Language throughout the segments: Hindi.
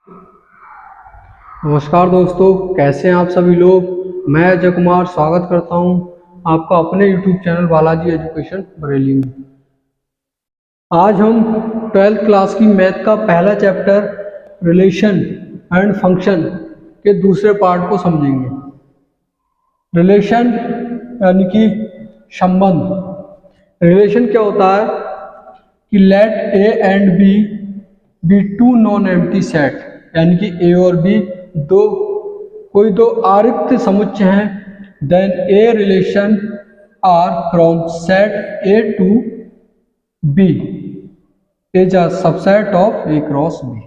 नमस्कार दोस्तों, कैसे हैं आप सभी लोग। मैं अजय कुमार स्वागत करता हूं आपका अपने YouTube channel Balaji education Bareilly में। आज हम 12th क्लास की मैथ का पहला चैप्टर रिलेशन एंड फंक्शन के दूसरे पार्ट को समझेंगे। रिलेशन यानी कि संबंध। रिलेशन क्या होता है कि let A and B two non empty set, यानी कि ए और बी कोई दो आरिक्त समुच्चय हैं, then a relation R from set A to B is a subset of A cross B.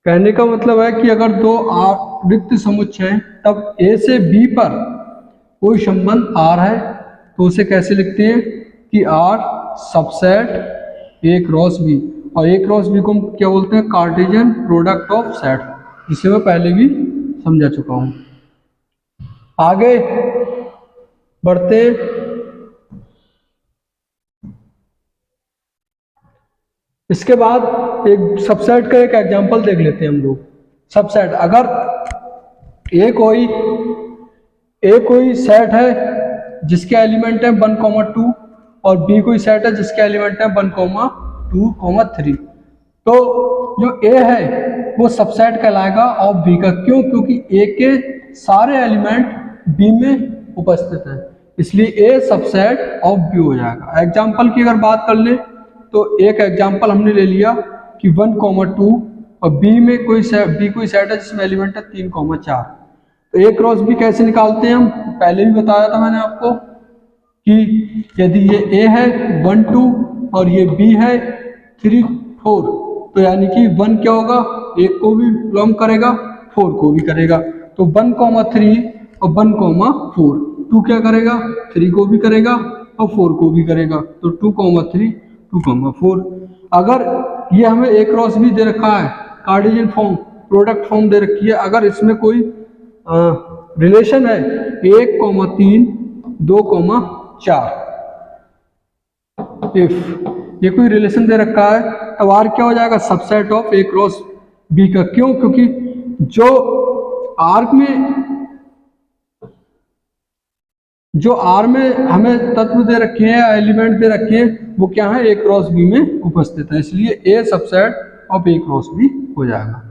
कहने का मतलब है कि अगर दो आरिक्त समुच्चय हैं तब ए से बी पर कोई संबंध आर है तो उसे कैसे लिखते हैं कि R subset A cross B. और ए क्रॉस बी को हम क्या बोलते हैं, कार्टेशियन प्रोडक्ट ऑफ सेट, जिसे मैं पहले भी समझा चुका हूं। आगे बढ़ते इसके बाद एक सबसेट का एक एग्जांपल देख लेते हैं हम लोग। सबसेट, अगर ए कोई सेट है जिसके एलिमेंट है 1, 2 और बी कोई सेट है जिसके एलिमेंट है 1, 2, 3, तो जो ए है वो सबसेट कहलाएगा ऑफ बी का। क्यों? क्योंकि ए के सारे एलिमेंट बी में उपस्थित हैं, इसलिए ए सबसेट ऑफ बी हो जाएगा। एग्जांपल की अगर बात कर ले तो एक एग्जांपल हमने ले लिया कि 1, 2 और बी कोई सेट है जिसमें एलिमेंट है 3, 4। तो ए क्रॉस बी कैसे निकालते हैं हम, पहले भी बताया था मैंने आपको कि यदि ये ए है 1, 2 और ये बी है 3, 4, तो यानी कि 1 क्या होगा, एक को भी बिलोंग करेगा, 4 को भी करेगा। तो 1, 3 और 1, 4, 2 क्या करेगा, 3 को भी करेगा और 4 को भी करेगा। तो 2, 3, 2, 4। अगर ये हमें ए क्रॉस बी दे रखा है, कार्टेशियन फॉर्म, प्रोडक्ट फॉर्म दे रखी है, अगर इसमें कोई रिलेशन है 1, 3, 2, 4, इफ ये कोई रिलेशन दे रखा है तब आर क्या हो जाएगा, subset of A cross B का। क्यों? क्योंकि जो आर में हमें तत्व दे रखे हैं, एलिमेंट दे रखे हैं, वो क्या है, ए क्रॉस बी में उपस्थित है, इसलिए A subset of A cross B हो जाएगा।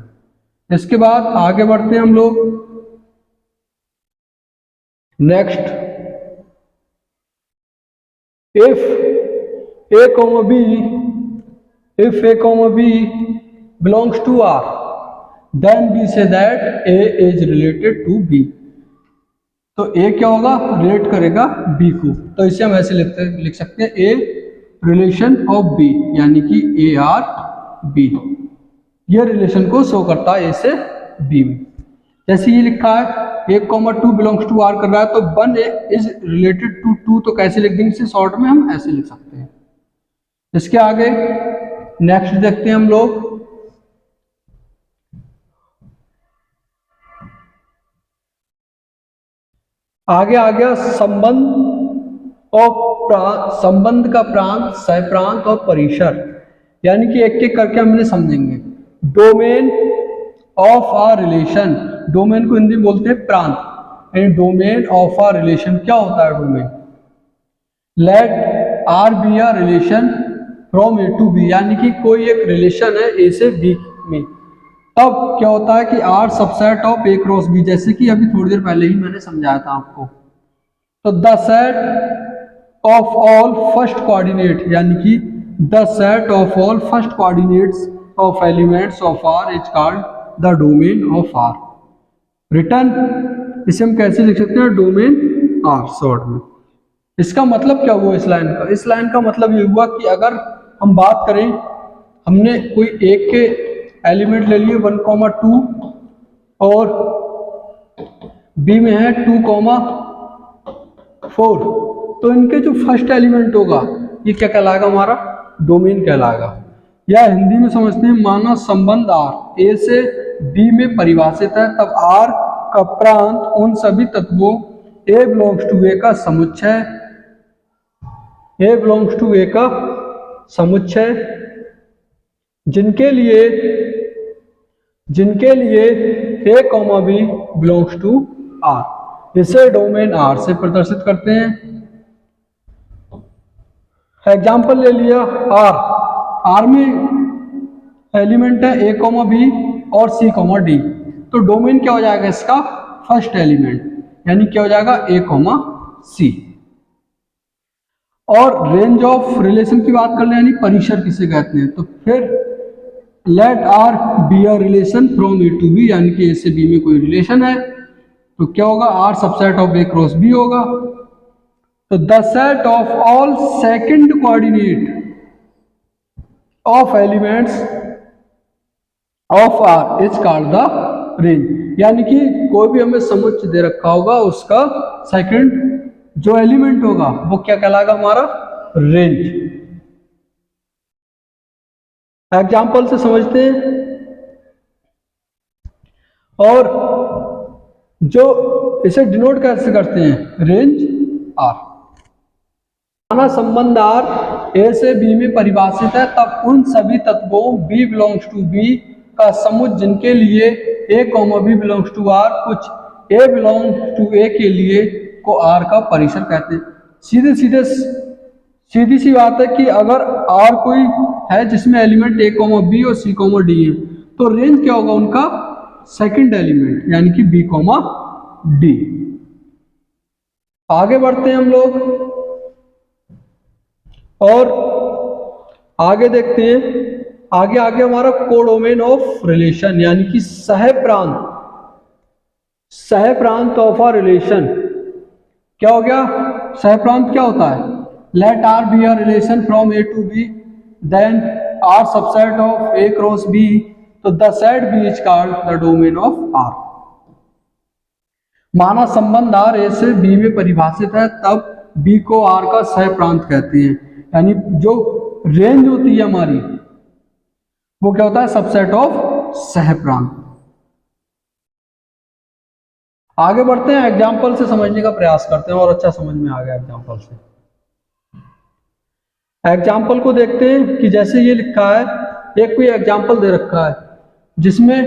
इसके बाद आगे बढ़ते हैं हम लोग। Next, if A comma b belongs to R, then we say that A is related to B। तो A क्या होगा, रिलेट करेगा B को, तो इसे हम ऐसे लिख सकते हैं A रिलेशन ऑफ B, यानी कि AR-B। यह रिलेशन को शो करता है A से B में। जैसे ये लिखा है 1, 2 बिलोंग्स टू आर कर रहा है, तो 1 इज रिलेटेड टू 2, तो कैसे लिख देंगे, इसे शॉर्ट में हम ऐसे लिख सकते हैं। इसके आगे नेक्स्ट देखते हैं हम लोग। आगे आ गया संबंध का प्रांत, सहप्रांत और परिसर, यानी कि एक एक करके हमने समझेंगे। Domain of a relation, domain को हिंदी में बोलते हैं प्रांत, and domain of a relation क्या होता है, domain. Let R be a relation from A to B, यानी कि कोई एक रिलेशन है ए से बी में, तब क्या होता है कि R subset of A cross B, जैसे कि अभी थोड़ी देर पहले ही मैंने समझाया था आपको। तो the set of all first coordinate, यानी कि the set of all first coordinates of elements of R is called the domain of R. रिटर्न इसे हम कैसे लिख सकते हैं, डोमेन आर शॉर्ट में। इसका मतलब क्या हुआ इस लाइन का, इस लाइन का मतलब ये हुआ कि अगर हम बात करें, हमने कोई एक के एलिमेंट ले लिए 1, 2 और बी में है 2, 4, तो इनके जो फर्स्ट एलिमेंट होगा ये क्या कहलाएगा, हमारा डोमेन कहलाएगा। या हिंदी में समझते हैं, माना संबंध आर ए से बी में परिभाषित है, तब आर का प्रांत उन सभी तत्वों ए बिलोंग्स टू ए का समुच्चय जिनके लिए जिनके लिए a, b belongs to R, इसे डोमेन R से प्रदर्शित करते हैं। एग्जाम्पल ले लिया R में एलिमेंट है a, b और c, d, तो डोमेन क्या हो जाएगा इसका, फर्स्ट एलिमेंट, यानी क्या हो जाएगा a, c। और रेंज ऑफ रिलेशन की बात कर ले, यानी परिसर किसे कहते हैं, तो फिर let R be a relation from A to B, यानी कि A से B में कोई रिलेशन है तो क्या होगा, R subset of A cross B होगा। तो the set of all second coordinate of elements of R is called the range, यानी कि कोई भी हमें समुच्चय दे रखा होगा उसका सेकंड जो एलिमेंट होगा वो क्या कहलाएगा, हमारा रेंज। एग्जाम्पल से समझते हैं। और जो इसे डिनोट कैसे करते हैं, रेंज R। माना संबंध R A से B में परिभाषित है, तब उन सभी तत्वों B बिलोंग्स टू B का समुच्चय जिनके लिए A, B belongs to R कुछ A बिलोंग्स टू A के लिए को R का परिसर कहते हैं। सीधी सी बात है कि अगर R कोई है जिसमें एलिमेंट A, B और C, D है, तो रेंज क्या होगा उनका, सेकंड एलिमेंट, यानी कि B, D। आगे बढ़ते हैं हम लोग और आगे देखते हैं। आगे हमारा कोडोमेन ऑफ रिलेशन, यानी कि सह प्रांत ऑफ अ रिलेशन। क्या हो गया, सह प्रांत क्या होता है, let R be a relation from A to B, then R subset of A cross B, तो the set B is called the domain of R। माना संबंध R A से B में परिभाषित है, तब B को R का सह प्रांत कहते हैं, यानी जो रेंज होती है हमारी वो क्या होता है, सबसेट ऑफ सह प्रांत। आगे बढ़ते हैं, एग्जाम्पल से समझने का प्रयास करते हैं और अच्छा समझ में आ गया एग्जाम्पल से। एग्जाम्पल को देखते हैं कि जैसे ये लिखा है, एक कोई एग्जाम्पल दे रखा है जिसमें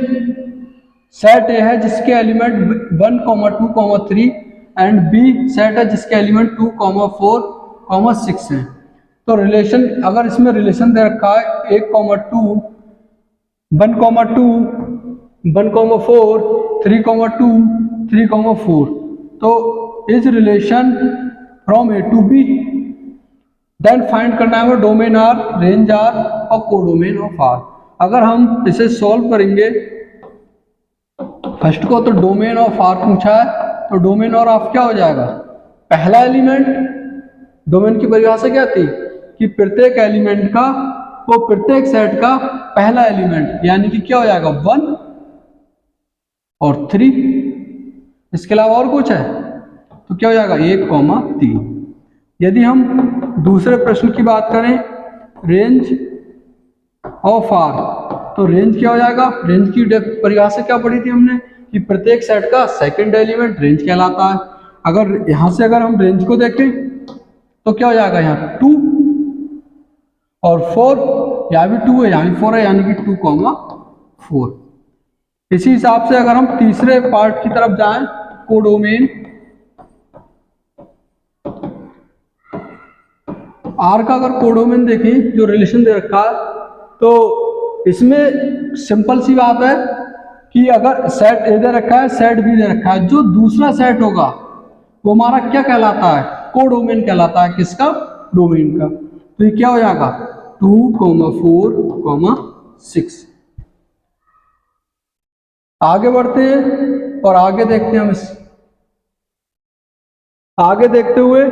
सेट ए है जिसके एलिमेंट 1, 2, 3 एंड बी सेट है जिसके एलिमेंट 2, 4, 6 है। तो रिलेशन, अगर इसमें रिलेशन दे रखा है 1, 2, 1, 2, 1, 4, 3, 2, 3, 4, तो is relation from A to B, then find करना है वो डोमेन R, रेंज R और कोडोमेन ऑफ R। अगर हम इसे सॉल्व करेंगे, फर्स्ट को तो डोमेन ऑफ R पूछा है, तो डोमेन और ऑफ क्या हो जाएगा, पहला एलिमेंट। डोमेन की परिभाषा क्या थी कि प्रत्येक एलिमेंट का वो प्रत्येक सेट का पहला एलिमेंट, यानी कि क्या हो जाएगा 1 और 3। इसके अलावा और कुछ है तो क्या हो जाएगा 1, 3। यदि हम दूसरे प्रश्न की बात करें, रेंज ऑफ R, तो रेंज क्या हो जाएगा, रेंज की परिभाषा क्या पढ़ी थी हमने कि प्रत्येक सेट का सेकंड एलिमेंट रेंज कहलाता है। अगर यहां से अगर हम रेंज को देखें तो क्या हो जाएगा, यहाँ 2 और 4, यहाँ भी 2 है, यहाँ भी 4 है, यानी कि 2, 4। इसी हिसाब से अगर हम तीसरे पार्ट की तरफ जाएं, कोडोमेन R का अगर कोडोमेन देखें जो रिलेशन दे रखा है, तो इसमें सिंपल सी बात है कि अगर सेट ए दे रखा है, सेट बी दे रखा है, जो दूसरा सेट होगा वो हमारा क्या कहलाता है, कोडोमेन कहलाता है। किसका, डोमेन का। तो ये क्या हो जाएगा 2, 4, 6। आगे बढ़ते हैं और आगे देखते हैं हम इस आगे देखते हुए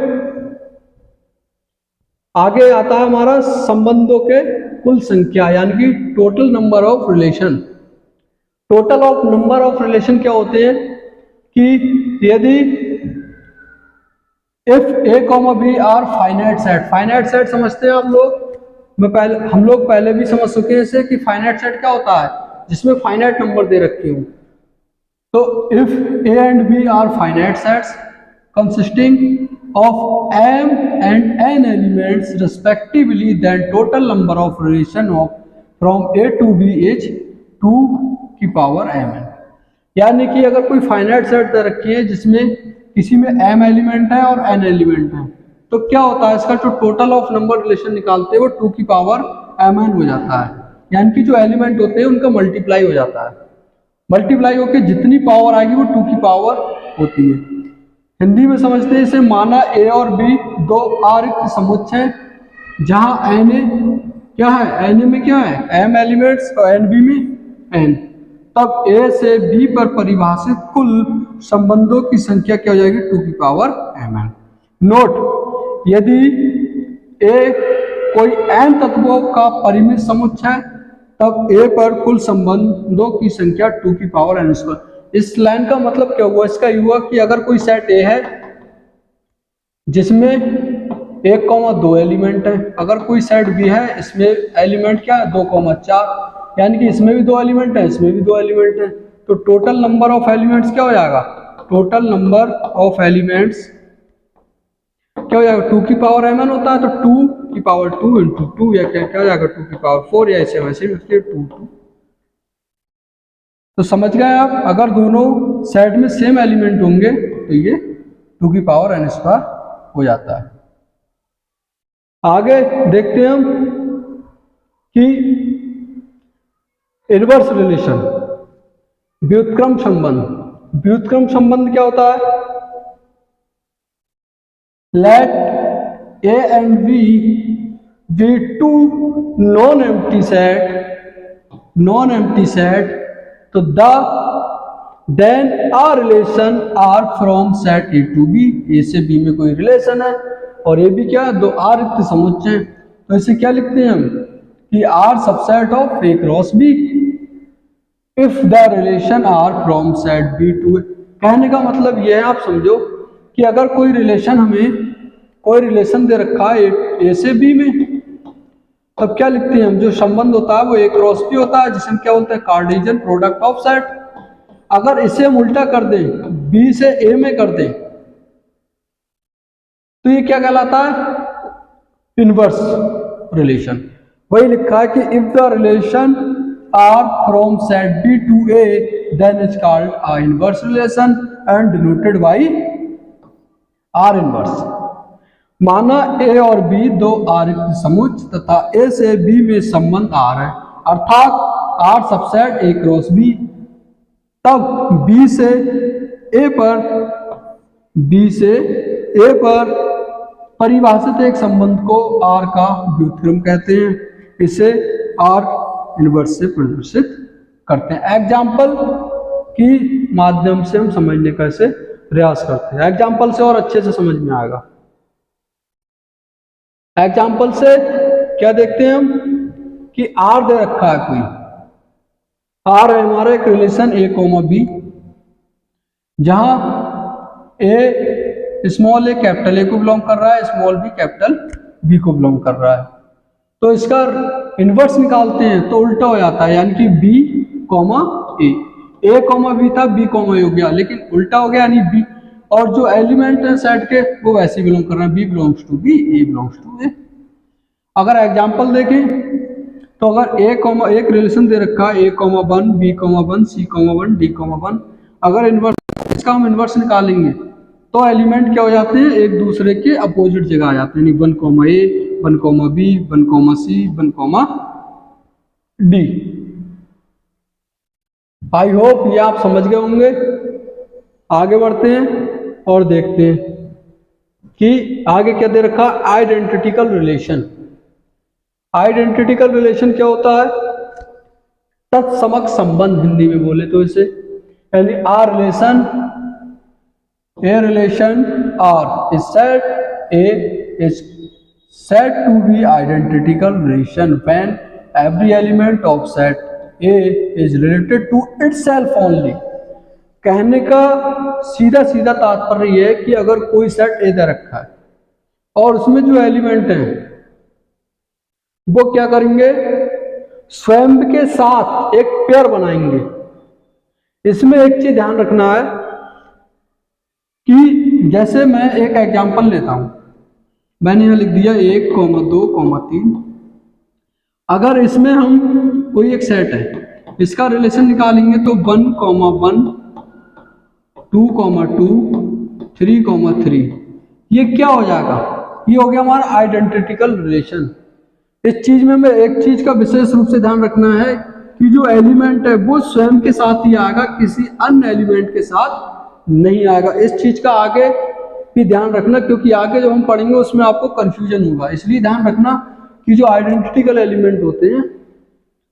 आगे आता है हमारा संबंधों के कुल संख्या, यानी कि total number of relation. Total of number of relation क्या होते हैं कि यदि if A, B are finite set, finite set समझते हैं हम लोग पहले भी समझ चुके हैं इसे कि फाइनाइट सेट क्या होता है, जिसमें फाइनाइट नंबर दे रखे हो। तो if A and B are finite sets consisting of m and n elements respectively, then total number of relation of from A to B is 2 की पावर mn। यानी कि अगर कोई फाइनाइट सेट दे रखी है जिसमें किसी में m एलिमेंट है और n एलिमेंट है, तो क्या होता है, इसका जो टोटल ऑफ नंबर रिलेशन निकालते हैं वो 2 की पावर mn हो जाता है। यानी कि जो एलिमेंट होते हैं उनका मल्टीप्लाई हो जाता है, मल्टीप्लाई होकर जितनी पावर आएगी वो 2 की पावर होती है। हिंदी में समझते हैं इसे, माना a और b दो आरिक्त समुच्चय हैं जहां na क्या है, na में क्या है m एलिमेंट्स और nb में n, तब a से b पर परिभाषित कुल संबंधों की संख्या क्या हो जाएगी 2 की पावर mn। नोट, यदि a कोई n तत्वों का परिमित समुच्चय है तब a पर कुल संबंधों की संख्या 2 की पावर n²। इस लाइन का मतलब क्या हुआ, इसका हुआ कि अगर कोई सेट A है जिसमें 1,2 एलिमेंट है, अगर कोई सेट B है इसमें एलिमेंट क्या है 2,4, यानी कि इसमें भी 2 एलिमेंट है इसमें भी 2 एलिमेंट है, तो टोटल नंबर ऑफ एलिमेंट्स क्या हो जाएगा, टोटल नंबर ऑफ एलिमेंट्स क्या हो जाएगा 2 की पावर mn होता है, तो 2 की पावर 2 इंटू 2 या क्या हो जाएगा 2 की पावर 4, या ऐसे वैसे भी 2। तो समझ गए आप, अगर दोनों सेट में सेम एलिमेंट होंगे तो ये 2 की पावर n² हो जाता है। आगे देखते हैं हम कि इनवर्स रिलेशन, व्युत्क्रम संबंध। व्युत्क्रम संबंध क्या होता है, late A and B be two non-empty set, तो then a relation R from set A to B, A से B में कोई रिलेशन है और A B क्या है, दो R रिक्त समुच्चय हैं, तो इसे क्या लिखते हैं हम कि R subset of A cross B if the relation R from set B to A। कहने का मतलब यह है, आप समझो कि अगर कोई रिलेशन हमें कोई रिलेशन दे रखा है A से B में, तब क्या लिखते हैं हम, जो संबंध होता है वो A क्रॉस B होता है, जिसे हम क्या बोलते हैं कार्टेशियन प्रोडक्ट ऑफ सेट। अगर इसे हम उल्टा कर दें, B से A में कर दें, तो ये क्या कहलाता है, इनवर्स रिलेशन। वही लिखा है कि if the relation R from set B to A then is called a inverse relation and denoted by R inverse। माना A और B दो आरिक्त समुच्चय तथा A से B में संबंध R है, अर्थात R subset A cross B, तब B से A पर परिभाषित एक संबंध को R का व्युत्क्रम कहते हैं। इसे R इनवर्स से प्रदर्शित करते हैं। एग्जाम्पल की माध्यम से हम समझने का इसे प्रयास करते हैं, एग्जाम्पल से और अच्छे से समझ में आएगा। एग्जाम्पल से क्या देखते हैं हम कि R दे रखा है कोई, R है हमारा एक रिलेशन A, B, जहां A small A capital A को बिलोंग कर रहा है, स्मॉल B कैपिटल B को बिलोंग कर रहा है। तो इसका इनवर्स निकालते हैं तो उल्टा हो जाता है, यानी कि B, A, B था B, A हो गया, लेकिन उल्टा हो गया, यानी B, और जो एलिमेंट है सेट के वो वैसे बिलोंग कर रहे हैं, B belongs to B, A belongs to A। अगर एग्जांपल देखें तो अगर एक रिलेशन दे रखा है A, 1, B, 1, C, 1, D, 1, अगर इनवर्स इसका हम इनवर्स निकालेंगे तो एलिमेंट क्या हो जाते हैं, एक दूसरे के अपोजिट जगह आ जाते हैं, 1, A, 1, B, 1, C, 1, D। I hope ये आप समझ गए होंगे। आगे बढ़ते हैं और देखते हैं कि आगे क्या दे रखा, आइडेंटिटिकल रिलेशन। आइडेंटिटिकल रिलेशन क्या होता है, तत्समक संबंध हिंदी में बोले तो इसे, यानी A relation R is said to be identical relation when every element of set A is related to itself only। कहने का सीधा सीधा तात्पर्य यह है कि अगर कोई सेट A दे रखा है और उसमें जो एलिमेंट हैं वो क्या करेंगे, स्वयं के साथ एक पेयर बनाएंगे। इसमें एक चीज ध्यान रखना है कि जैसे मैं एक एग्जांपल लेता हूं, मैंने यहां लिख दिया 1, 2, 3। अगर इसमें हम कोई एक सेट है इसका रिलेशन निकालेंगे तो 1,1 2,2 3,3 ये क्या हो जाएगा, ये हो गया हमारा आइडेंटिकल रिलेशन। इस चीज में हमें एक चीज का विशेष रूप से ध्यान रखना है कि जो एलिमेंट है वो स्वयं के साथ ही आएगा, किसी अन्य एलिमेंट के साथ नहीं आएगा। इस चीज का आगे भी ध्यान रखना, क्योंकि आगे जब हम पढ़ेंगे उसमें आपको कंफ्यूजन होगा। इसलिए ध्यान रखना कि जो आइडेंटिकल एलिमेंट होते हैं,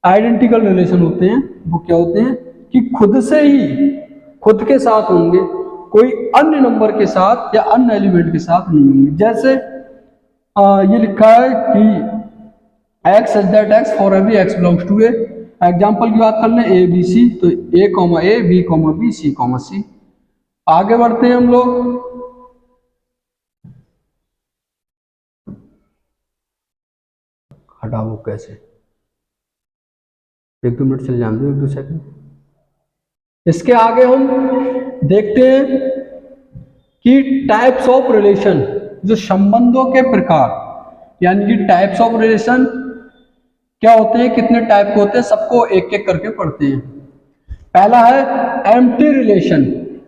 आइडेंटिकल रिलेशन होते हैं, वो क्या होते हैं कि खुद से ही खुद के साथ होंगे, कोई अन्य नंबर के साथ या अन्य एलिमेंट के साथ नहीं होंगे। जैसे ये लिखा है कि x such that x for every x belongs to a। Example की बात कर लें ए बी सी, तो a comma A, B comma B, C comma C. आगे बढ़ते हैं हम लोग। हटाओ कैसे, 1-2 मिनट चले जान दो, 1-2 सेकंड। इसके आगे हम देखते हैं कि टाइप्स ऑफ रिलेशन, जो संबंधों के प्रकार, यानी कि टाइप्स ऑफ रिलेशन क्या होते हैं, कितने टाइप के होते हैं, सबको एक एक करके पढ़ते हैं। पहला है एम्प्टी रिलेशन,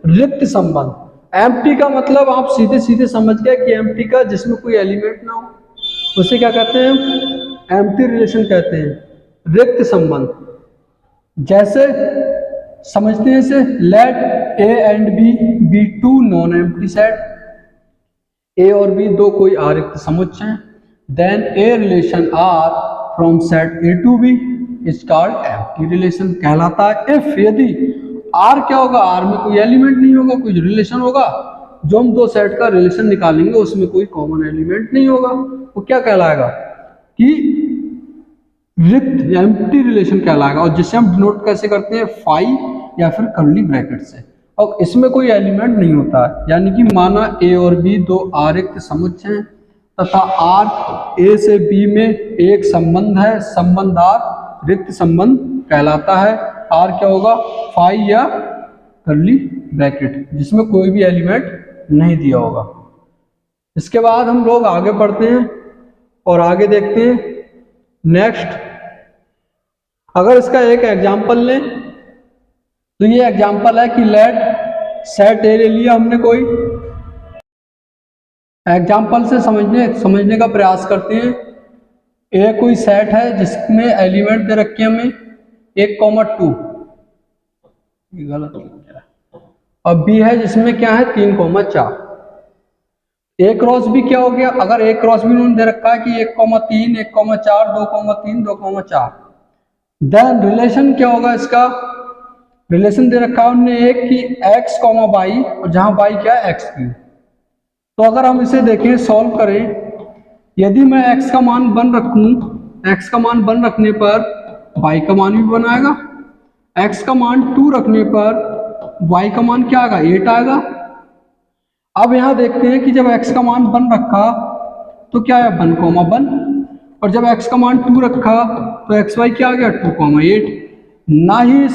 रिक्त संबंध। एम्प्टी का मतलब आप सीधे सीधे समझ गए कि एम्प्टी का जिसमें कोई एलिमेंट ना हो, उसे क्या कहते हैं, एम्प्टी रिलेशन कहते हैं, रिक्त संबंध। जैसे समझते हैं इसे, let A and B be two non empty set. A और बी दो कोई आरिक्त समुच्चय हैं। Then a relation R from set A to B is called empty relation कहलाता है। इफ यदि आर क्या होगा, आर में कोई एलिमेंट नहीं होगा, कोई रिलेशन होगा, जो हम दो सेट का रिलेशन निकालेंगे उसमें कोई कॉमन एलिमेंट नहीं होगा, वो क्या कहलाएगा कि रिक्त एम्प्टी रिलेशन कहलाएगा। और जिसे हम डिनोट कैसे करते हैं, फाई या फिर कर्ली ब्रैकेट से। और इसमें कोई एलिमेंट नहीं होता है, यानी कि माना ए और बी दो आरिक्त समुच्चय हैं तथा आर ए से बी में एक संबंध है, संबंध आर रिक्त संबंध कहलाता है। आर क्या होगा, फाई या कर्ली ब्रैकेट, जिसमें कोई भी एलिमेंट नहीं दिया होगा। इसके बाद हम लोग आगे बढ़ते हैं और आगे देखते हैं नेक्स्ट। अगर इसका एक एग्जांपल लें तो ये एग्जांपल है कि लेट सेट ए ले लिया हमने कोई। एग्जांपल से समझने का प्रयास करते हैं। ए कोई सेट है जिसमें एलिमेंट दे रखे हैं हमें 1,2, गलत है, और बी है जिसमें क्या है 3,4। ए क्रॉस बी क्या हो गया, अगर ए क्रॉस बी उन्होंने दे रखा है कि 1,3, 1,4, 2,3, 2,4, देन रिलेशन क्या होगा इसका, रिलेशन दे रखा है उन्होंने एक कि x, y, और जहां y क्या है x3। तो अगर हम इसे देखें, सॉल्व करें, यदि मैं x का मान 1 रखूं, x का मान 1 रखने पर y का मान भी 1 आएगा, x का मान 2 रखने पर y का मान क्या आएगा, 8 आएगा। अब यहां देखते हैं कि जब x का मान 1 रखा तो क्या है 1,1, और जब x का मान 2 रखा तो xy क्या आ गया 2,8। ना ही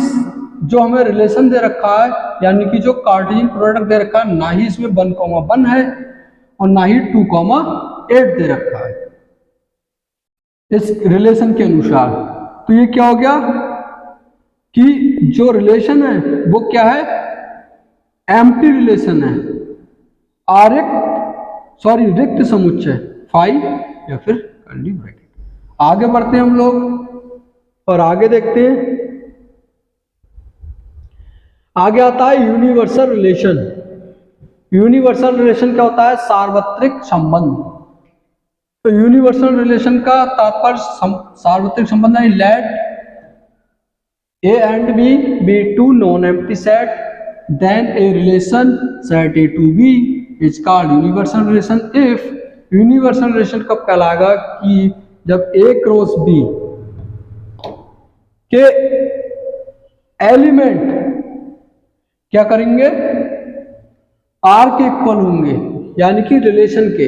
जो हमें रिलेशन दे रखा है, यानी कि जो कार्टेशियन प्रोडक्ट दे रखा है, ना ही इसमें 1,1 है और ना ही 2,8 दे रखा है इस रिलेशन के अनुसार। तो ये क्या हो गया कि जो रिलेशन है वो क्या है, एम्प्टी रिलेशन है, रिक्त समुच्चय, फाई या फिर कर्ली ब्रैकेट। आगे बढ़ते हैं हम लोग और आगे देखते हैं। आगे आता है यूनिवर्सल रिलेशन। यूनिवर्सल रिलेशन क्या होता है, सार्वत्रिक संबंध। तो यूनिवर्सल रिलेशन का तात्पर्य सार्वत्रिक संबंध है। Let A and B be two non empty set, then a relation set A to B is called universal relation. If universal relation कब कहलाएगा कि जब ए क्रॉस बी के एलिमेंट क्या करेंगे, आर के इक्वल होंगे, यानी कि रिलेशन के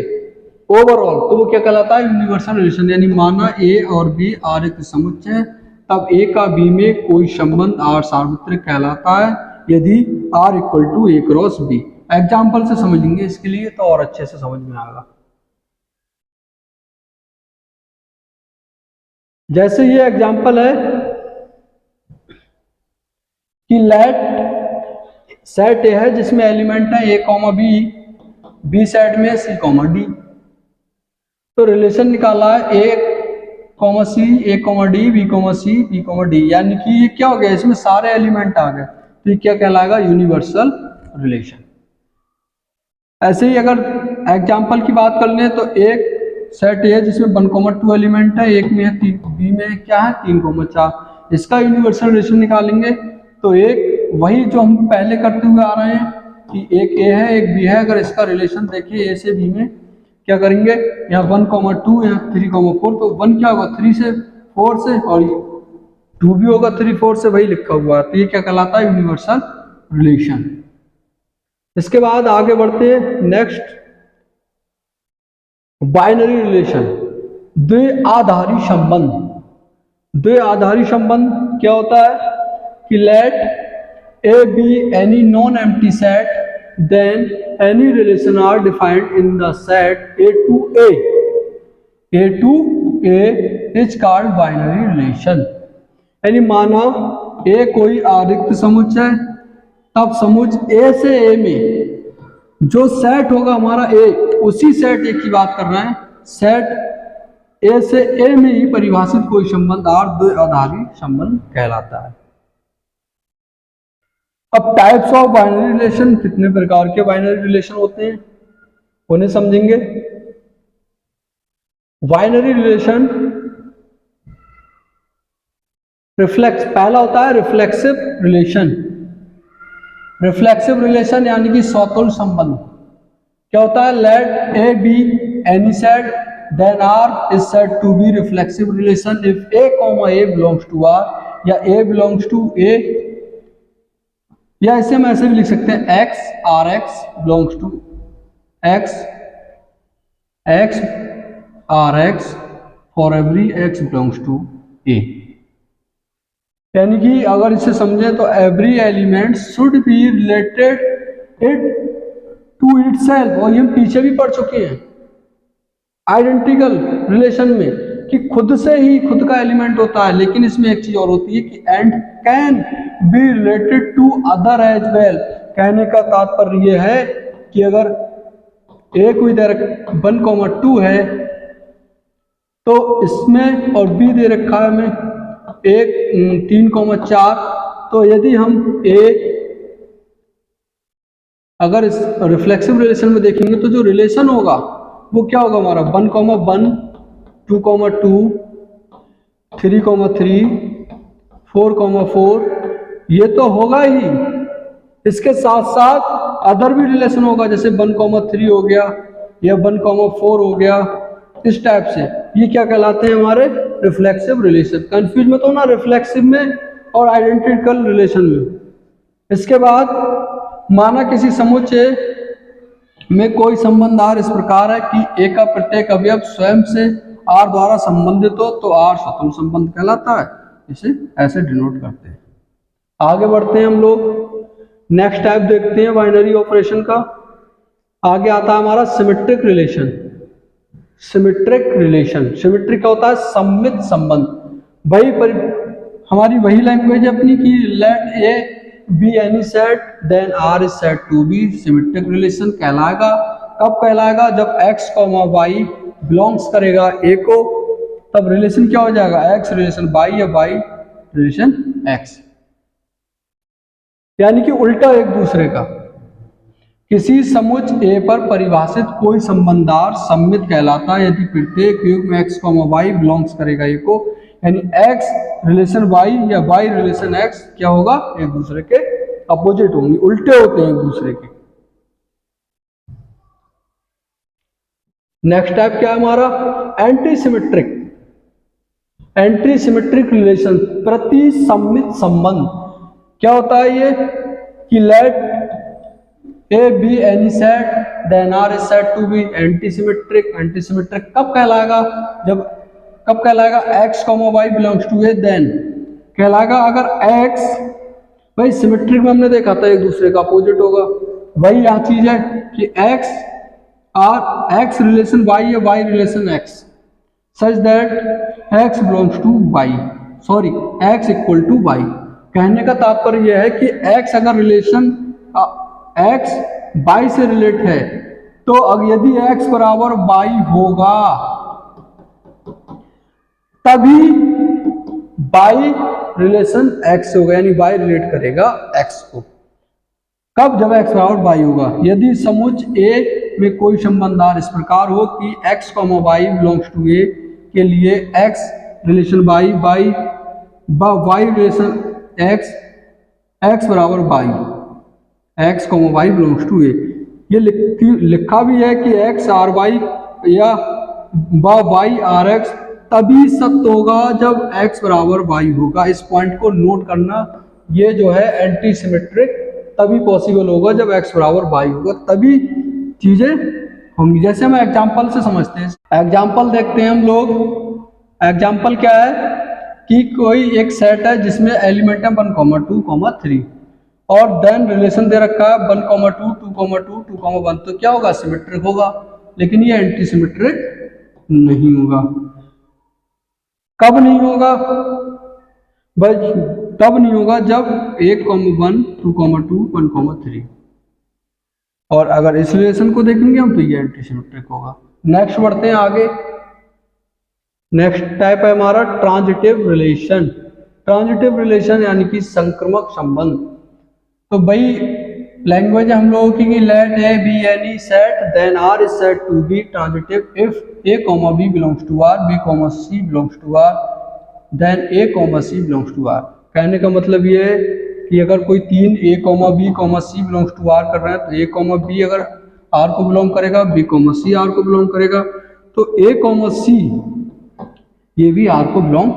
ओवरऑल, तो वो क्या कहलाता है यूनिवर्सल रिलेशन। यानी माना ए और बी आर एक समुच्चय है, तब ए का बी में कोई संबंध आर सार्वत्रिक कहलाता है यदि R equal to A cross B. Example से समझेंगे इसके लिए तो और अच्छे से समझ में आएगा। जैसे ये एग्जाम्पल है कि लेट सेट ए है जिसमें एलिमेंट है ए कॉमा बी सेट में सी कॉमा डी। तो रिलेशन निकाला है ए कॉमा सी, ए कॉमा डी, बी कॉमा सी, बी कॉमा डी, यानी कि ये क्या हो गया, इसमें सारे एलिमेंट आ गए, तो ये क्या कहलाएगा, यूनिवर्सल रिलेशन। ऐसे ही अगर एग्जाम्पल की बात कर लें तो एक सेट है जिसमें 1,2 एलिमेंट है, एक में है बी में क्या है 3,4, इसका यूनिवर्सल रिलेशन निकालेंगे तो एक वही जो हम पहले करते हुए आ रहे हैं कि एक ए है एक बी है, अगर इसका रिलेशन देखिए ए से बी में क्या करेंगे, यहाँ 1,2 यहाँ 3,4, तो 1 क्या होगा 3 से 4 से, और 2 भी होगा 3 4 से, वही लिखा हुआ है, तो ये क्या कहलाता है, यूनिवर्सल रिलेशन। इसके बाद आगे बढ़ते हैं नेक्स्ट, बाइनरी रिलेशन, द्विआधारी संबंध। द्विआधारी संबंध क्या होता है कि let A be any non empty set, then any relation R defined in the set A to A, A to A is called binary relation. यानी माना ए कोई आरिक्त समुच्चय है, तब समुच्चय ए से ए में जो सेट होगा हमारा ए, उसी सेट ए की बात कर रहे हैं, सेट ए से ए में ही परिभाषित कोई संबंध आर द्विआधारी संबंध कहलाता है। अब टाइप्स ऑफ बाइनरी रिलेशन, कितने प्रकार के बाइनरी रिलेशन होते हैं उन्हें समझेंगे। बाइनरी रिलेशन रिफ्लेक्स, पहला होता है रिफ्लेक्सिव रिलेशन। रिफ्लेक्सिव रिलेशन यानी कि स्वतुल्य संबंध। क्या होता है, let A be any set then R is said to be reflexive relation if A comma A belongs to R, या ए बिलोंग्स टू ए, या इसे हम ऐसे भी लिख सकते हैं x R x belongs to x, x R x for every x belongs to A. यानी कि अगर इसे समझें तो every element should be related it to itself, और ये हम पीछे भी पढ़ चुके हैं आइडेंटिकल रिलेशन में कि खुद से ही खुद का एलिमेंट होता है, लेकिन इसमें एक चीज और होती है कि and can be related to other as well. कहने का तात्पर्य यह है कि अगर ए कोई दे 1,2 है तो इसमें, और बी दे रखा है हमें एक 3,4, तो यदि हम ए अगर इस रिफ्लेक्सिव रिलेशन में देखेंगे तो जो रिलेशन होगा वो क्या होगा हमारा 1,1, 2,2, 3,3, 4,4, ये तो होगा ही, इसके साथ साथ अदर भी रिलेशन होगा, जैसे 1,3 हो गया या 1,4 हो गया, इस टाइप से। ये क्या कहलाते हैं हमारे रिफ्लेक्सिव रिलेशन। कंफ्यूज मत होना रिफ्लेक्सिव में और आइडेंटिकल रिलेशन में। इसके बाद माना किसी समुच्चय में कोई संबंध आर इस प्रकार है कि ए का प्रत्येक अवयव स्वयं से आर द्वारा संबंधित हो, तो आर स्वतंत्र संबंध कहलाता है, इसे ऐसे डिनोट करते हैं। आगे बढ़ते हैं हम लोग, नेक्स्ट टाइप देखते हैं बाइनरी ऑपरेशन का। आगे आता है हमारा symmetric relation. Symmetric relation, symmetric क्या होता है, सममित संबंध। हमारी वही लैंग्वेज है अपनी कि let A be any set then R is said to be symmetric relation कहलाएगा। कब कहलाएगा, जब x कॉमा वाई बिलोंग्स करेगा ए को, तब रिलेशन क्या हो जाएगा, x रिलेशन y या y रिलेशन x, यानी कि उल्टा एक दूसरे का। किसी समुच्चय ए पर परिभाषित कोई संबंधार सममित कहलाता है यदि प्रत्येक युग्म x कॉमा y बिलोंग्स करेगा ए को, यानी x रिलेशन y या y रिलेशन x क्या होगा, एक दूसरे के अपोजिट होंगे, उल्टे होते हैं एक दूसरे के। नेक्स्ट टाइप क्या है हमारा, anti symmetric. Anti symmetric relation, प्रति सममित संबंध। क्या होता है ये कि let A be any set then R is said to be anti symmetric. Anti symmetric कब कहलाएगा, कब कहलाएगा, x comma y belongs to A, then कहलाएगा अगर x, भाई सिमेट्रिक में हमने देखा था एक दूसरे का अपोजिट होगा, वही यहाँ चीज है कि x रिलेशन y या y relation x such that x belongs to y, sorry x equal to y, कहने का तात्पर्य यह है कि x अगर रिलेशन x y से रिलेट है, तो अब यदि x बराबर y होगा तभी y रिलेशन x होगा, यानी y रिलेट करेगा x को। कब? जब x बराबर y होगा। यदि समुच्च A में कोई संबंध R इस प्रकार हो कि x, y belongs to A के लिए x relation y, y relation x बराबर y, x, y belongs to A। ये लिखा भी है कि x ry या y rx तभी सत्य होगा जब x बराबर y होगा। इस पॉइंट को नोट करना, ये जो है एंटी सिमेट्रिक तभी पॉसिबल होगा जब x बराबर y होगा, तभी चीजें होंगी। जैसे हम एग्जांपल से समझते हैं। एग्जांपल देखते हैं हम लोग। एग्जांपल क्या है कि कोई एक सेट है जिसमें एलिमेंट है 1, 2, 3 और देन रिलेशन दे रखा है 1, 2, 2, 2, 1, तो क्या होगा? सिमेट्रिक होगा। लेकिन ये एंटी सिमेट्रिक नहीं होगा। कब नहीं होगा? बस तब नहीं होगा जब 1, 1, 2, 2, 1, 3, और अगर इस रिलेशन को देखेंगे हम तो ये एंटी सिमेट्रिक होगा। नेक्स्ट बढ़ते हैं आगे। नेक्स्ट टाइप है हमारा ट्रांजिटिव रिलेशन। ट्रांजिटिव रिलेशन यानी कि संक्रमक संबंध। तो भाई लैंग्वेज हम लोगों की let A be any set then R is said to be transitive if a, b belongs to r, b, c belongs to r, then a, c belongs to r। कहने का मतलब ये है कि अगर कोई तीन a, b, c belongs to r कर रहे हैं तो a, b अगर r को बिलोंग करेगा, b, c r को बिलोंग करेगा, तो a, c ये भी r को बिलोंग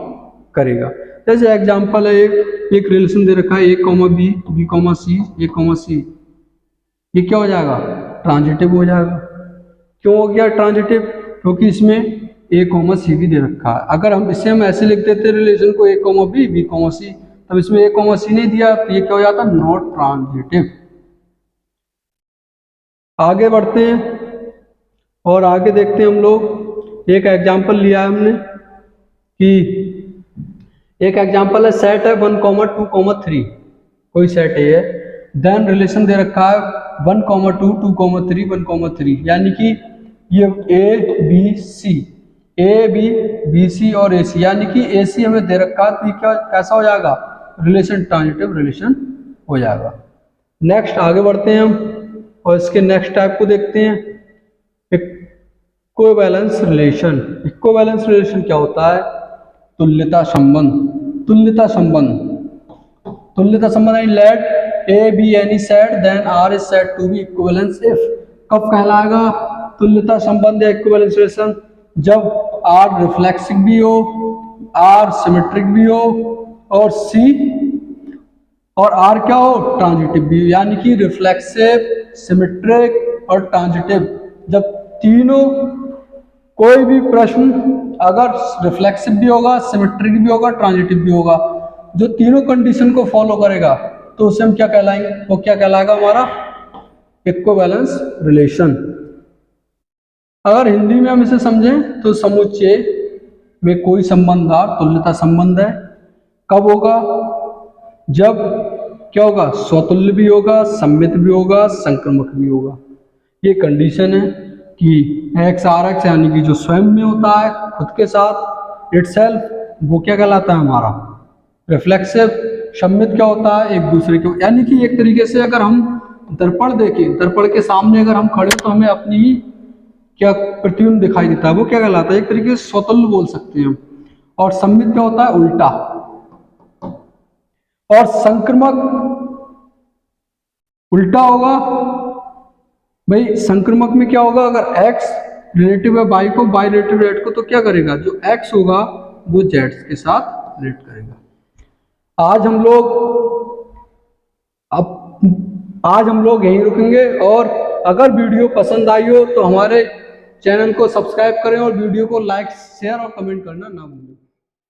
करेगा। जैसे एग्जांपल है एक रिलेशन दे रखा है a, b, b, c, a, c, ये क्या हो जाएगा? ट्रांजिटिव हो जाएगा। क्यों हो गया ट्रांजिटिव? क्योंकि इसमें a, c भी दे रखा है। अगर हम ऐसे लिख देते रिलेशन को a, b, b, c, तब इसमें a, c नहीं दिया तो ये क्या हो जाता? Not transitive. आगे बढ़ते हैं और आगे देखते हैं हम लोग। एक एग्जांपल लिया है हमने कि एक एग्जांपल है सेट है 1, 2, 3, कोई सेट है, देन रिलेशन दे रखा है 1, 2, 2, 3, 1, 3, यानी कि ये a b c और ac, यानी कि ac हमें दे रखा है, तो ये क्या कैसा हो जाएगा? रिलेशन ट्रांजिटिव रिलेशन हो जाएगा। नेक्स्ट आगे बढ़ते हैं हम और इसके नेक्स्ट टाइप को देखते हैं, इक्विवेलेंस रिलेशन। इक्विवेलेंस रिलेशन क्या होता है? तुल्यता संबंध। तुल्यता संबंध let A be any set then R is said to be equivalence if. कब कहलाएगा तुल्यता संबंध या इक्विवेलेंस रिलेशन? जब आर रिफ्लेक्सिव भी हो, आर सिमेट्रिक भी हो और सी और आर क्या हो? ट्रांजिटिव भी हो, यानी कि रिफ्लेक्सिव, सिमेट्रिक और ट्रांजिटिव। जब तीनों कोई भी प्रश्न अगर रिफ्लेक्सिव भी होगा, सिमेट्रिक भी होगा, ट्रांजिटिव भी होगा, जो तीनों कंडीशन को फॉलो करेगा तो उसे हम क्या कहलाएंगे? वो क्या कहलाएगा? हमारा इक्विवेलेंस रिलेशन। अगर हिंदी में हम इसे समझें तो समुच्चय में कोई संबंध आर तुल्यता संबंध है। कब होगा? जब क्या होगा? स्वतुल्य भी होगा, सम्मित भी होगा, संक्रमक भी होगा। ये कंडीशन है कि एक्स आर एक्स यानी कि जो स्वयं में होता है खुद के साथ इटसेल्फ, वो क्या कहलाता है? हमारा रिफ्लेक्सिव। सम्मित क्या होता है? एक दूसरे के, यानी कि एक तरीके से अगर हम दर्पण देखें, दर्पण के सामने अगर हम खड़े तो हमें अपनी ही क्या प्रतिबिंब दिखाई देता है, वो क्या कहलाता है? एक तरीके से स्वतुल्य बोल सकते हैं हम। और सम्मित क्या होता है? उल्टा। और संक्रमक उल्टा होगा। भाई संक्रमक में क्या होगा? अगर x रिलेटिव है y को, y रिलेटिव z को, तो क्या करेगा? जो x होगा वो z के साथ रिलेट करेगा। आज हम लोग यहीं रुकेंगे, और अगर वीडियो पसंद आई हो तो हमारे चैनल को सब्सक्राइब करें और वीडियो को लाइक, शेयर और कमेंट करना ना भूलें।